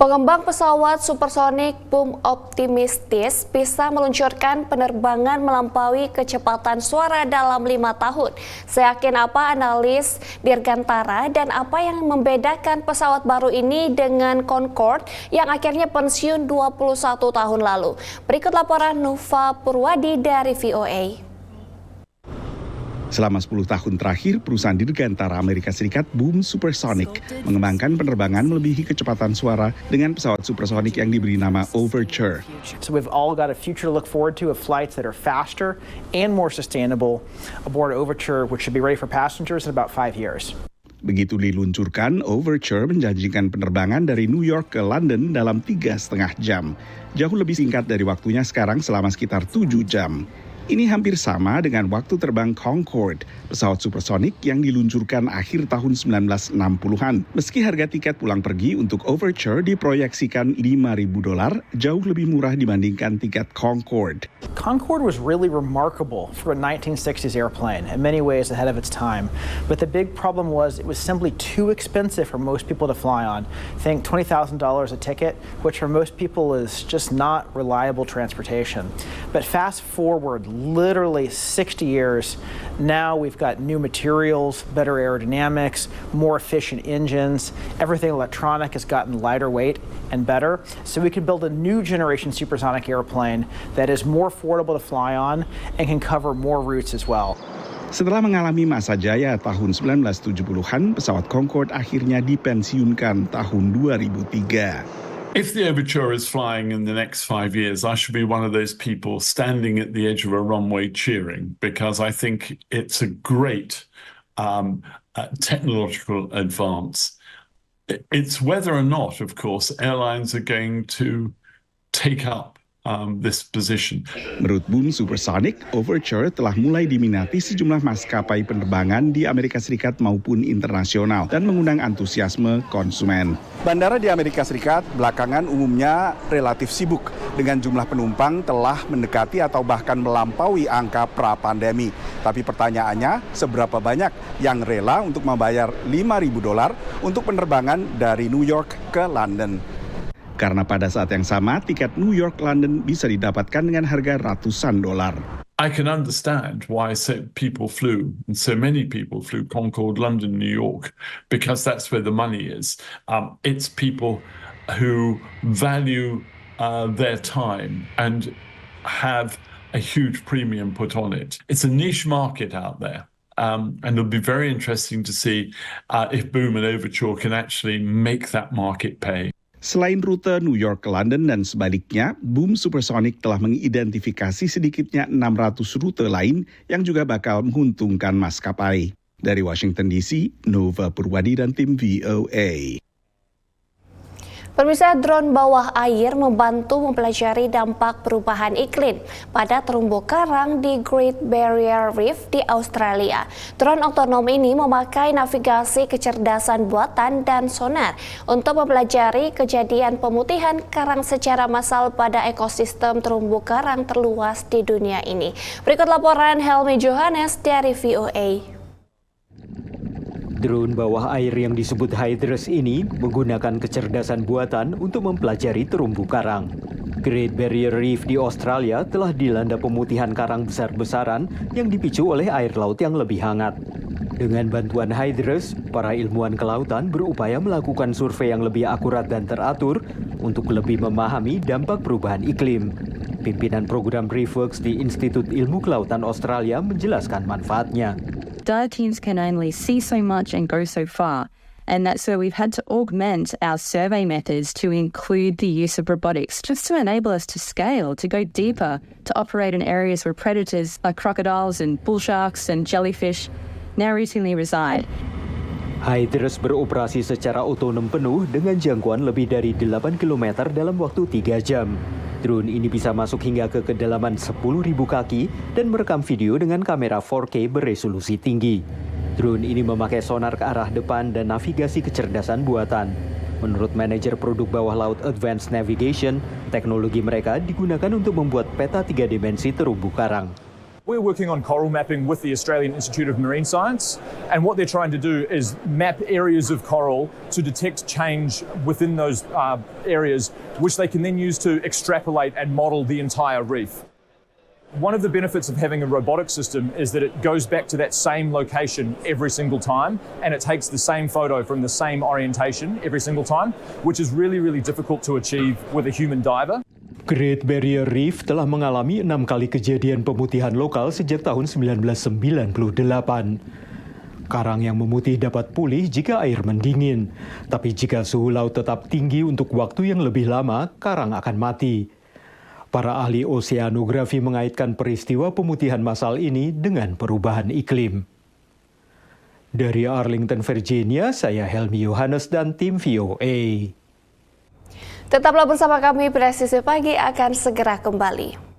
Pengembang pesawat supersonik Boom optimistis bisa meluncurkan penerbangan melampaui kecepatan suara dalam 5 tahun. Seyakin apa analis Dirgantara dan apa yang membedakan pesawat baru ini dengan Concorde yang akhirnya pensiun 21 tahun lalu. Berikut laporan Nova Purwadi dari VOA. Selama 10 tahun terakhir, perusahaan Dirgantara Amerika Serikat Boom Supersonic mengembangkan penerbangan melebihi kecepatan suara dengan pesawat supersonik yang diberi nama Overture. So we've all got a future to look forward to of flights that are faster and more sustainable aboard Overture, which should be ready for passengers in about 5 years. Begitu diluncurkan, Overture menjanjikan penerbangan dari New York ke London dalam 3,5 jam. Jauh lebih singkat dari waktunya sekarang selama sekitar 7 jam. Ini hampir sama dengan waktu terbang Concorde, pesawat supersonik yang diluncurkan akhir tahun 1960-an. Meski harga tiket pulang pergi untuk Overture diproyeksikan $5.000, jauh lebih murah dibandingkan tiket Concorde. Concorde was really remarkable for a 1960s airplane, in many ways ahead of its time. But the big problem was it was simply too expensive for most people to fly on. Think $20,000 a ticket, which for most people is just not reliable transportation. But fast forward literally 60 years, now we've got new materials, better aerodynamics, more efficient engines. Everything electronic has gotten lighter weight and better. So we can build a new generation supersonic airplane that is more affordable to fly on and can cover more routes as well. Setelah mengalami masa jaya tahun 1970-an, pesawat Concorde akhirnya dipensiunkan tahun 2003. If the Overture is flying in the next 5 years, I should be one of those people standing at the edge of a runway cheering, because I think it's a great technological advance. It's whether or not, of course, airlines are going to take up this position. Menurut Boom Supersonic, Overture telah mulai diminati sejumlah maskapai penerbangan di Amerika Serikat maupun internasional dan mengundang antusiasme konsumen. Bandara di Amerika Serikat belakangan umumnya relatif sibuk dengan jumlah penumpang telah mendekati atau bahkan melampaui angka pra-pandemi. Tapi pertanyaannya, seberapa banyak yang rela untuk membayar $5.000 untuk penerbangan dari New York ke London? Karena pada saat yang sama, tiket New York-London bisa didapatkan dengan harga ratusan dolar. I can understand why so many people flew Concorde, London, New York, because that's where the money is. It's people who value their time and have a huge premium put on it. It's a niche market out there. And it'll be very interesting to see if Boom and Overture can actually make that market pay. Selain rute New York ke London dan sebaliknya, Boom Supersonic telah mengidentifikasi sedikitnya 600 rute lain yang juga bakal menguntungkan maskapai. Dari Washington DC, Nova Purwadi dan tim VOA. Pemirsa, drone bawah air membantu mempelajari dampak perubahan iklim pada terumbu karang di Great Barrier Reef di Australia. Drone otonom ini memakai navigasi kecerdasan buatan dan sonar untuk mempelajari kejadian pemutihan karang secara massal pada ekosistem terumbu karang terluas di dunia ini. Berikut laporan Helmi Johannes dari VOA. Drone bawah air yang disebut Hydrus ini menggunakan kecerdasan buatan untuk mempelajari terumbu karang. Great Barrier Reef di Australia telah dilanda pemutihan karang besar-besaran yang dipicu oleh air laut yang lebih hangat. Dengan bantuan Hydrus, para ilmuwan kelautan berupaya melakukan survei yang lebih akurat dan teratur untuk lebih memahami dampak perubahan iklim. Pimpinan program ReefWorks di Institut Ilmu Kelautan Australia menjelaskan manfaatnya. Dive teams can only see so much and go so far, and that's where we've had to augment our survey methods to include the use of robotics just to enable us to scale, to go deeper, to operate in areas where predators like crocodiles and bull sharks and jellyfish now routinely reside. Hydrus beroperasi secara otonom penuh dengan jangkauan lebih dari 8 km dalam waktu 3 jam. Drone ini bisa masuk hingga ke kedalaman 10.000 kaki dan merekam video dengan kamera 4K beresolusi tinggi. Drone ini memakai sonar ke arah depan dan navigasi kecerdasan buatan. Menurut manajer produk bawah laut Advanced Navigation, teknologi mereka digunakan untuk membuat peta 3 dimensi terumbu karang. We're working on coral mapping with the Australian Institute of Marine Science, and what they're trying to do is map areas of coral to detect change within those areas, which they can then use to extrapolate and model the entire reef. One of the benefits of having a robotic system is that it goes back to that same location every single time, and it takes the same photo from the same orientation every single time, which is really, really difficult to achieve with a human diver. Great Barrier Reef telah mengalami 6 kali kejadian pemutihan lokal sejak tahun 1998. Karang yang memutih dapat pulih jika air mendingin, tapi jika suhu laut tetap tinggi untuk waktu yang lebih lama, karang akan mati. Para ahli oseanografi mengaitkan peristiwa pemutihan massal ini dengan perubahan iklim. Dari Arlington, Virginia, saya Helmi Yohanes dan tim VOA. Tetaplah bersama kami, Presisi Pagi akan segera kembali.